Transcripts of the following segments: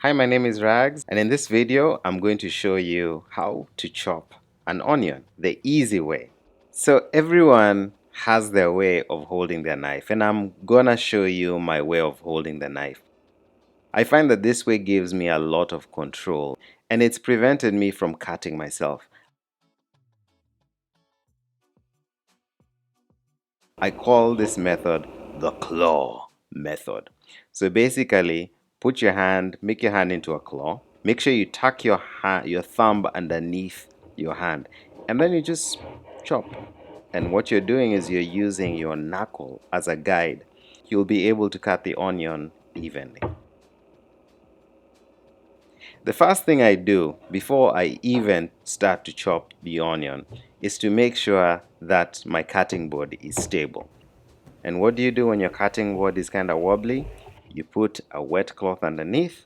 Hi, my name is Rags, and in this video, I'm going to show you how to chop an onion the easy way. So everyone has their way of holding their knife, and I'm gonna show you my way of holding the knife. I find that this way gives me a lot of control, and it's prevented me from cutting myself. I call this method the claw method. So basically, make your hand into a claw. Make sure you tuck your thumb underneath your hand, and then you just chop. And what you're doing is you're using your knuckle as a guide. You'll be able to cut the onion evenly. The first thing I do before I even start to chop the onion is to make sure that my cutting board is stable. And what do you do when your cutting board is kind of wobbly? You put a wet cloth underneath,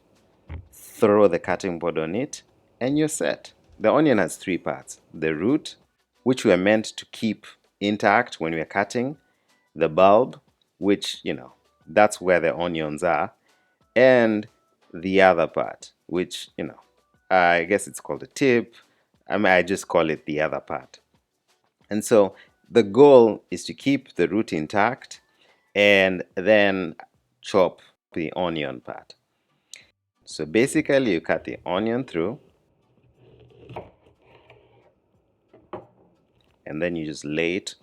throw the cutting board on it, and you're set. The onion has three parts: the root, which we are meant to keep intact when we're cutting, the bulb, which, that's where the onions are, and the other part, which, I guess it's called the tip. I just call it the other part. And so the goal is to keep the root intact and then chop the onion part. So basically you cut the onion through and then you just lay it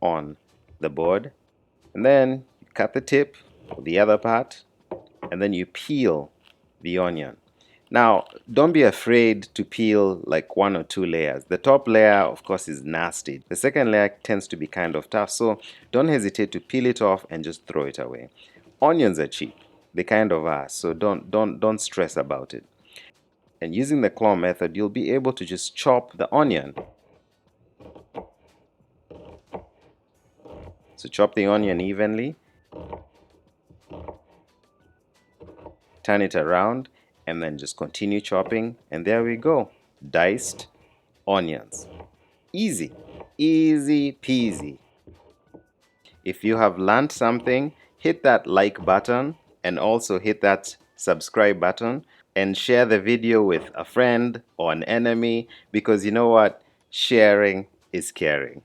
on the board, and then you cut the tip, the other part, and then you peel the onion. Now, don't be afraid to peel like one or two layers. The top layer, of course, is nasty. The second layer tends to be kind of tough, so don't hesitate to peel it off and just throw it away. Onions are cheap. They kind of are, so don't stress about it. And using the claw method, you'll be able to just chop the onion. So chop the onion evenly, turn it around, and then just continue chopping, and there we go. Diced onions. Easy, easy peasy. If you have learned something, hit that like button and also hit that subscribe button and share the video with a friend or an enemy, because you know what? Sharing is caring.